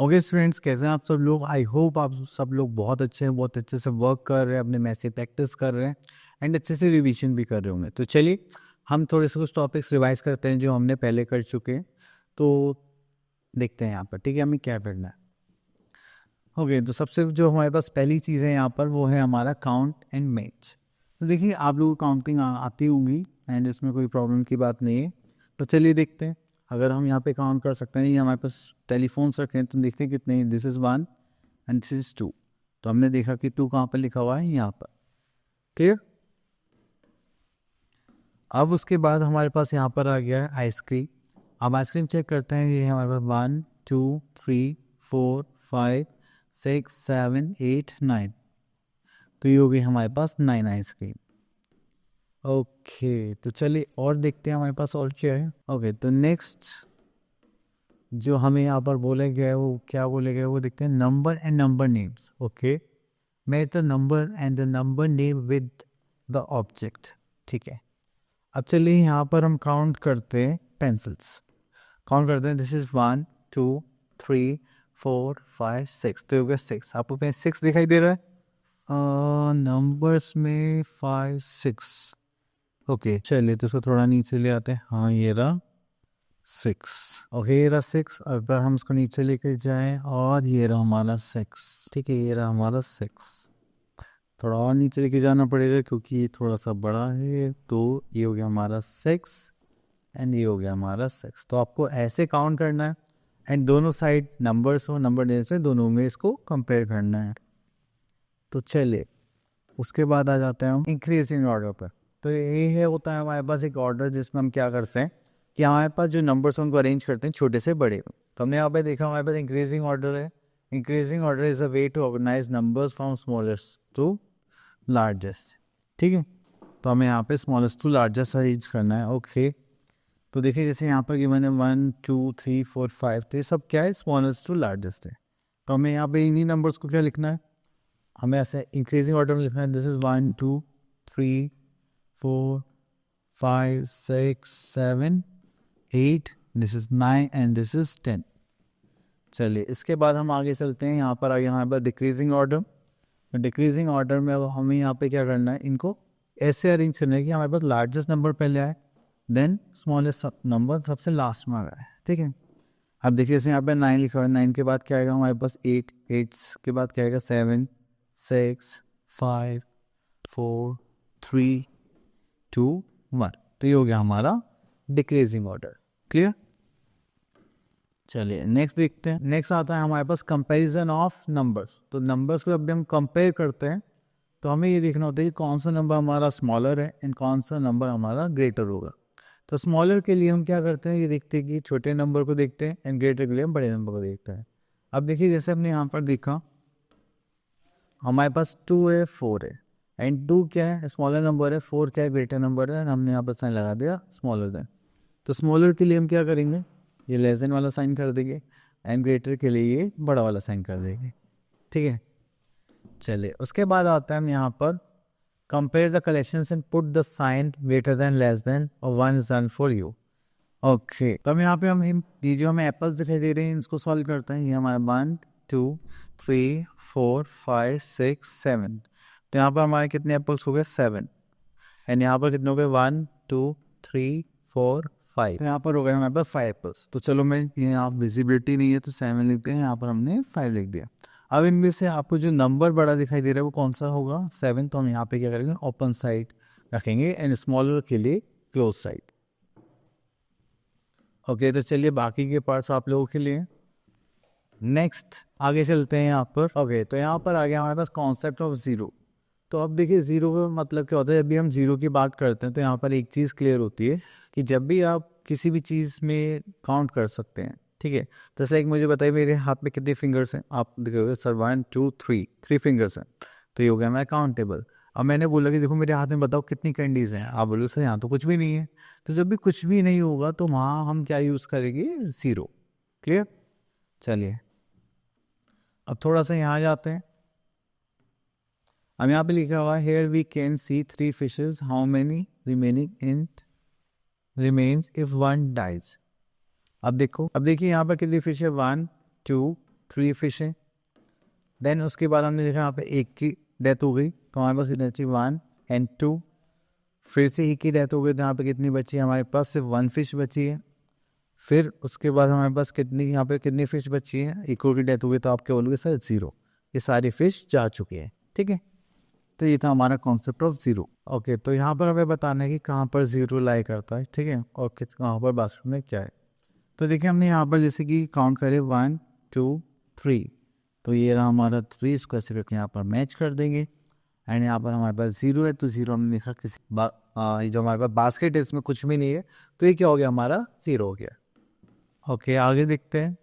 Okay students, कैसे हैं आप सब लोग। आई होप आप सब लोग बहुत अच्छे हैं, बहुत अच्छे से वर्क कर रहे हैं, अपने मैथ से प्रैक्टिस कर रहे हैं एंड अच्छे से रिवीजन भी कर रहे होंगे। तो चलिए हम थोड़े से कुछ टॉपिक्स रिवाइज करते हैं जो हमने पहले कर चुके हैं। तो देखते हैं यहाँ पर, ठीक है, हमें क्या करना है। ओके, तो सबसे जो हमारे पास पहली चीज़ है यहाँ पर वो है हमारा काउंट एंड मैच। तो देखिए आप लोगों को काउंटिंग आती होंगी एंड इसमें कोई प्रॉब्लम की बात नहीं है। तो चलिए देखते हैं, अगर हम यहाँ पे काउंट कर सकते हैं। ये हमारे पास टेलीफोन्स रखे हैं, तो देखते हैं कितने। This is 1 and this is 2। तो हमने देखा कि 2 कहाँ पर लिखा हुआ है, यहाँ पर। क्लियर। अब उसके बाद हमारे पास यहाँ पर आ गया है आइसक्रीम। अब आइसक्रीम चेक करते हैं। ये हमारे पास 1 2 3 4 5 6 7 8 9। तो ये हो गई हमारे पास 9 आइसक्रीम। ओके, तो चलिए और देखते हैं हमारे पास और क्या है। ओके, तो नेक्स्ट जो हमें यहाँ पर बोला गया है वो क्या बोले गया है वो देखते हैं। Number and number names. Okay, match the number and the number name with the object. ठीक है, अब चलिए यहाँ पर हम काउंट करते हैं पेंसिल्स। काउंट करते हैं। This is 1 2 3 4 5 6। तो हो गया 6। आपको कहीं 6 दिखाई दे रहा है नंबर्स में? 5 6। ओके, चलिए तो इसको थोड़ा नीचे ले आते हैं। हाँ, ये रहा 6। ओके, ये रहा 6। अगर हम इसको नीचे लेके जाएं और ये रहा हमारा 6। ठीक है, ये रहा हमारा 6। थोड़ा और नीचे लेके जाना पड़ेगा क्योंकि ये थोड़ा सा बड़ा है। तो ये हो गया हमारा 6 एंड ये हो गया हमारा 6। तो आपको ऐसे काउंट करना है एंड दोनों साइड नंबर्स हो, नंबर देने से दोनों में इसको कंपेयर करना है। तो चलिए उसके बाद आ जाते हैं हम इंक्रीजिंग ऑर्डर पर। तो ये है होता है हमारे पास एक ऑर्डर जिसमें हम क्या करते हैं कि हमारे पास जो नंबर्स हैं उनको अरेंज करते हैं छोटे से बड़े। तो हमने यहाँ पे देखा हमारे पास इंक्रीजिंग ऑर्डर है। Increasing order is a way to organise numbers from smallest to largest. ठीक है, तो हमें यहाँ पे स्मॉलेस्ट टू लार्जेस्ट अरेंज करना है। ओके, तो देखिए जैसे यहाँ पर कि मैंने 1 2 3 4 5, तो ये सब क्या है, स्मॉलेस्ट टू लार्जेस्ट है। तो हमें यहाँ पे इन्हीं नंबर्स को क्या लिखना है, हमें ऐसे इंक्रीजिंग ऑर्डर में लिखना है। This is 1 2 3 4 5 6 7 8। This is 9 and this is 10। चलिए इसके बाद हम आगे चलते हैं। यहाँ पर आगे हमारे पास डिक्रीजिंग ऑर्डर। डिक्रीजिंग ऑर्डर में अब हमें यहाँ पे क्या करना है, इनको ऐसे अरेंज करना है कि हमारे पास लार्जेस्ट नंबर पहले आए, देन स्मॉलेस्ट नंबर सबसे लास्ट में आ रहा है। ठीक है, अब देखिए जैसे यहाँ पे 9 लिखा हुआ है। 9 के बाद क्या आएगा हमारे पास 8। 8 के बाद क्या आएगा 7 6 5 4 3 2 1। तो ये हो गया हमारा डिक्रीजिंग ऑर्डर। क्लियर। चलिए नेक्स्ट देखते हैं। नेक्स्ट आता है हमारे पास कंपैरिजन ऑफ नंबर्स। तो नंबर्स को जब हम कंपेयर करते हैं तो हमें ये देखना होता है कि कौन सा नंबर हमारा स्मॉलर है एंड कौन सा नंबर हमारा ग्रेटर होगा। तो स्मॉलर के लिए हम क्या करते हैं, ये देखते हैं कि छोटे नंबर को देखते हैं एंड ग्रेटर के लिए हम बड़े नंबर को देखते हैं। अब देखिए जैसे हमने यहाँ पर देखा हमारे पास 2 है 4 है एंड 2 क्या है, स्मॉलर नंबर है। 4 क्या है, ग्रेटर नंबर है। हमने यहाँ पर साइन लगा दिया स्मॉलर देन। तो स्मॉलर के लिए हम क्या करेंगे, ये लेस देन वाला साइन कर देंगे एंड ग्रेटर के लिए ये बड़ा वाला साइन कर देंगे। ठीक है, चलिए उसके बाद आता है हम यहाँ पर compare the collections and put the sign greater than less than और 1 is done for you. Okay, तो हम यहाँ पे हम ये जो हमें एप्पल्स दिखाई दे रहे हैं इसको सॉल्व करते हैं। ये हमारे 1 2 3 4 5 6 7। तो यहाँ पर हमारे कितने एप्पल्स हो गए, 7। एंड यहाँ पर कितने हो गए, 1 2 3 4 5। तो यहाँ पर हो गए हमारे पास 5 एप्पल्स। तो चलो मैं ये यहाँ विजिबिलिटी नहीं है तो 7 लिखते हैं, यहाँ पर हमने 5 लिख दिया। अब इनमें से आपको जो नंबर बड़ा दिखाई दे रहा है वो कौन सा होगा, 7। तो हम यहाँ पे क्या करेंगे, ओपन साइड रखेंगे एंड स्मॉलर के लिए क्लोज साइड। ओके, तो चलिए बाकी के पार्ट्स आप लोगों के लिए। नेक्स्ट आगे चलते हैं यहाँ पर। ओके, तो यहाँ पर आ गया हमारे पास कॉन्सेप्ट ऑफ जीरो। तो अब देखिए जीरो का मतलब क्या होता है, जब भी हम जीरो की बात करते हैं तो यहाँ पर एक चीज़ क्लियर होती है कि जब भी आप किसी भी चीज़ में काउंट कर सकते हैं। ठीक है, तो जैसे एक मुझे बताइए मेरे हाथ में कितने फिंगर्स हैं, आप देखोगे सर 1 2 3 फिंगर्स हैं। तो ये हो गया मैं काउंटेबल। अब मैंने बोला कि देखो मेरे हाथ में बताओ कितनी कैंडीज हैं, आप बोलो सर यहाँ तो कुछ भी नहीं है। तो जब भी कुछ भी नहीं होगा तो वहाँ हम क्या यूज़ करेंगे, ज़ीरो। क्लियर। चलिए अब थोड़ा सा यहाँ जाते हैं। अब यहाँ पे लिखा हुआ है here we can see 3 fishes, how many remaining in remains if 1 dies. अब देखो, अब देखिए यहाँ पर कितनी फिश है, 1 2 3 फिश हैं। देन उसके बाद हमने देखा यहाँ पे एक की डेथ हो गई, तो हमारे पास कितनी बची 1 एंड 2। फिर से एक की डेथ हो गई, तो यहाँ पे कितनी बची है हमारे पास सिर्फ 1 फिश बची है। फिर उसके बाद हमारे पास यहाँ पे कितनी फिश बची है, एक और की डेथ हो गई, तो आप क्या बोलोगे सर 0। ये सारी फिश जा चुकी है, ठीक है। तो ये था हमारा कॉन्सेप्ट ऑफ 0। ओके, तो यहाँ पर हमें बताना है कि कहाँ पर 0 लाई करता है, ठीक है, और कहाँ पर बाथरूम में क्या है। तो देखिए हमने यहाँ पर जैसे कि काउंट करे 1 2 3, तो ये रहा हमारा 3, इसको ऐसे करके यहाँ पर मैच कर देंगे। एंड यहाँ पर हमारे पास 0 है, तो 0 हमने देखा ये जो हमारे पास बास्केट है इसमें कुछ भी नहीं है, तो ये क्या हो गया हमारा 0 हो गया। ओके, आगे देखते हैं।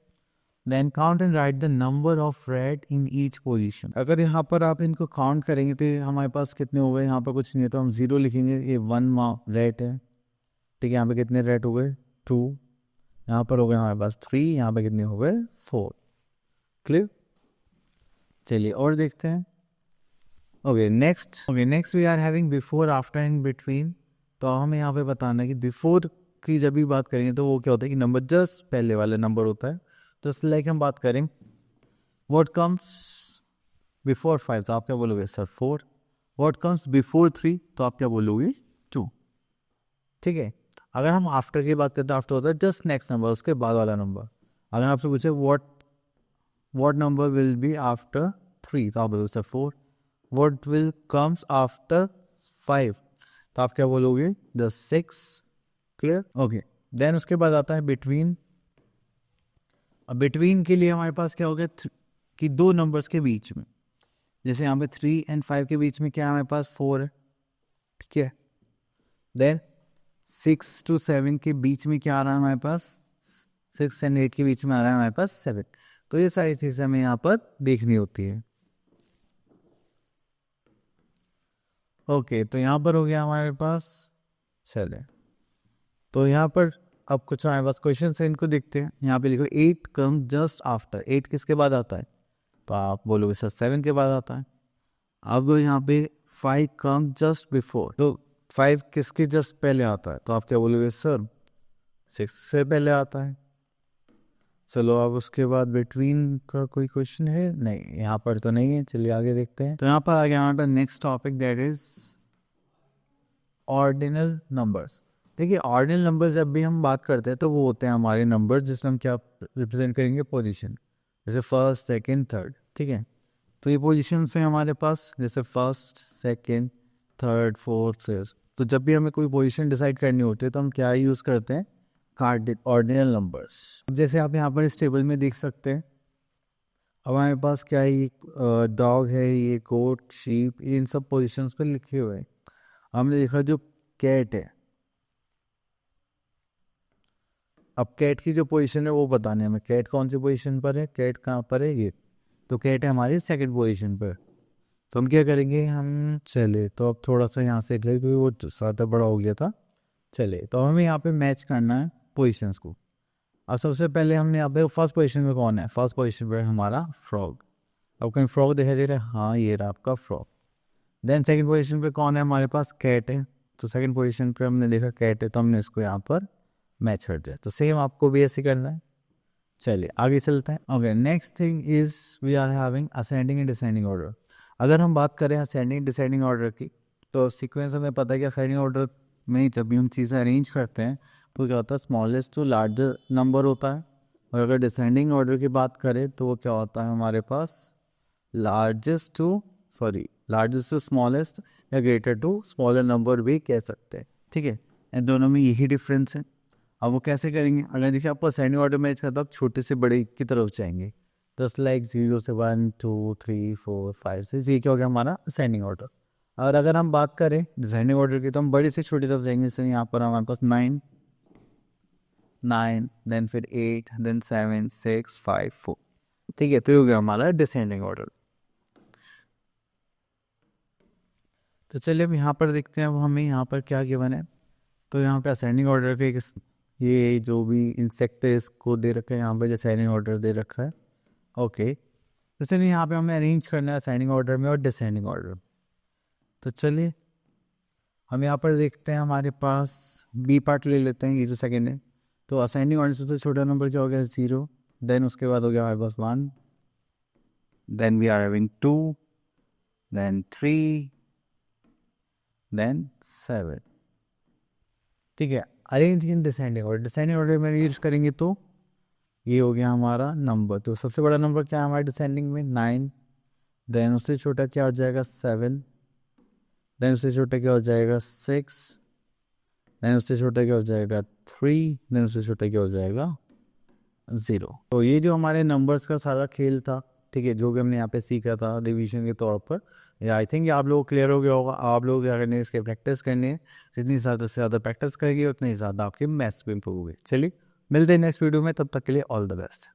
Then count and write the number of red in each position। अगर यहाँ पर आप इनको काउंट करेंगे तो हमारे पास कितने हो गए, यहाँ पर कुछ नहीं है तो हम 0 लिखेंगे। ये 1 रेड है, ठीक है। यहाँ पे कितने रेड हो गए 2, यहाँ पर हो गए हमारे पास 3, यहाँ पे कितने हो गए 4। क्लियर, चलिए और देखते हैं। Okay next we are having before after and between. तो हमें यहाँ पे बताना है कि बिफोर की जब भी बात करेंगे तो वो क्या होता है कि नंबर जस्ट पहले वाला नंबर होता है। तो लाइक हम बात करें व्हाट कम्स बिफोर 5, तो आप क्या बोलोगे सर 4। व्हाट कम्स बिफोर 3, तो आप क्या बोलोगे 2, ठीक है। अगर हम आफ्टर की बात करते हैं, आफ्टर होता है जस्ट नेक्स्ट नंबर, उसके बाद वाला नंबर। अगर आपसे पूछे what number will be after 3, तो आप बोलोगे sir 4। What will comes after 5, तो आप क्या बोलोगे द 6। Clear, okay. देन उसके बाद आता है बिटवीन। अब बिटवीन के लिए हमारे पास क्या हो गया कि 2 नंबर्स के बीच में, जैसे यहाँ पे 3 एंड 5 के बीच में क्या है हमारे पास 4 है, ठीक है। देन 6 to 7 के बीच में क्या आ रहा है हमारे पास, 6 एंड 8 के बीच में आ रहा है हमारे पास 7। तो ये सारी चीजें हमें यहाँ पर देखनी होती है। ओके, तो यहाँ पर हो गया हमारे पास। चले, तो यहाँ पर अब कुछ हमारे पास क्वेश्चन है, इनको देखते हैं। यहाँ पे लिखो 8 कम जस्ट आफ्टर। 8 किसके बाद आता है, तो आप बोलोगे सर 7 के बाद आता है। अब यहाँ पे 5 कम जस्ट बिफोर, तो 5 किसके जस्ट पहले आता है, तो आप क्या बोलोगे सर 6 से पहले आता है। चलो अब उसके बाद बिटवीन का कोई क्वेश्चन है नहीं, यहाँ पर तो नहीं है। चलिए आगे देखते हैं। तो यहाँ पर आ गया हमारे पास next topic, that is ordinal numbers. देखिए ऑर्डिनल नंबर जब भी हम बात करते हैं तो वो होते हैं हमारे नंबर जिसमें हम क्या रिप्रेजेंट करेंगे पोजीशन, जैसे फर्स्ट सेकंड थर्ड, ठीक है। तो ये पोजीशन है हमारे पास, जैसे first second third fourth fifth. तो जब भी हमें कोई पोजीशन डिसाइड करनी होती है तो हम क्या यूज़ करते हैं, ऑर्डिनल नंबर्स। जैसे आप यहाँ पर इस टेबल में देख सकते हैं, अब हमारे पास क्या है, ये डॉग है, ये गोट शीप, इन सब पोजिशंस पर लिखे हुए हैं। हमने देखा जो कैट है, अब कैट की जो पोजीशन है वो बताने हमें, कैट कौन सी पोजीशन पर है, कैट कहाँ पर है, ये तो कैट है हमारी सेकंड पोजीशन पर। तो हम क्या करेंगे, हम चले तो अब थोड़ा सा यहाँ से क्योंकि वो ज़्यादा बड़ा हो गया था। चले तो हमें यहाँ पे मैच करना है पोजीशंस को। अब सबसे पहले हमने यहाँ पे फर्स्ट पोजीशन में कौन है, फर्स्ट पोजीशन पर हमारा फ्रॉग। अब कहीं फ्रॉग दिखाई दे रहा है, हाँ ये रहा आपका फ्रॉग। देन सेकंड पोजीशन पे कौन है हमारे पास, कैट है। तो सेकंड पोजीशन पे हमने देखा कैट है, तो हमने इसको यहाँ पर मैच कर दिया। तो सेम आपको भी ऐसे करना है। चलिए आगे चलते हैं। Okay, next thing is we are having ascending and descending order. अगर हम बात करें असेंडिंग डिसेंडिंग ऑर्डर की, तो सीक्वेंस हमें पता है कि असेंडिंग ऑर्डर में जब भी हम चीज़ें अरेंज करते हैं तो क्या होता है, स्मॉलेस्ट टू लार्जर नंबर होता है। और अगर डिसेंडिंग ऑर्डर की बात करें तो वो क्या होता है हमारे पास, लार्जेस्ट टू स्मॉलेस्ट या ग्रेटर टू स्मॉलर नंबर भी कह सकते हैं, ठीक है। इन दोनों में यही डिफरेंस है। अब वो कैसे करेंगे, अगर देखिए आपको असेंडिंग ऑर्डर में तो आप छोटे से बड़े की तरफ जाएंगे, तो लाइक 0 से 1 2 3 4 5 6, ये क्या हो गया हमारा असेंडिंग ऑर्डर। और अगर हम बात करें डिसेंडिंग ऑर्डर की, तो हम बड़े से छोटी तरफ जाएंगे। जैसे यहाँ पर हमारे पास 9 देन फिर 8 देन 7 6 5 4, ठीक है। तो ये हो गया हमारा डिसेंडिंग ऑर्डर। तो चलिए अब यहाँ पर देखते हैं, अब हमें यहाँ पर क्या गिवन है। तो यहाँ पे असेंडिंग ऑर्डर के ये जो भी इंसेक्ट है इसको दे रखा है, यहाँ पे असेंडिंग ऑर्डर दे रखा है। ओके, तो चलिए यहाँ पे हमें अरेंज करना है असेंडिंग ऑर्डर में और डिसेंडिंग ऑर्डर। तो चलिए हम यहाँ पर देखते हैं, हमारे पास बी पार्ट ले लेते हैं, ये जो सेकेंड है। तो असेंडिंग ऑर्डर से तो छोटा नंबर क्या हो गया 0, देन उसके बाद हो गया हमारे पास 1 then we are having 2, then 3, then 7. ठीक है, arrange in descending order, descending order में यूज करेंगे तो ये हो गया हमारा नंबर। तो सबसे बड़ा नंबर क्या है हमारे डिसेंडिंग में 9, देन उससे छोटा क्या हो जाएगा 7, देन उससे छोटा क्या हो जाएगा 6, देन उससे छोटा क्या हो जाएगा 3, देन उससे छोटा क्या हो जाएगा 0। तो ये जो हमारे नंबर्स का सारा खेल था, ठीक है, जो भी हमने यहाँ पे सीखा था रिवीजन के तौर पर, आई थिंक ये आप लोगों को क्लियर हो गया होगा। आप लोग क्या करने इसके प्रैक्टिस करने हैं, जितनी ज़्यादा से ज़्यादा प्रैक्टिस करेंगे उतनी ज़्यादा आपके मैथ्स भी इंप्रूव होंगे। चलिए मिलते हैं नेक्स्ट वीडियो में, तब तक के लिए ऑल द बेस्ट।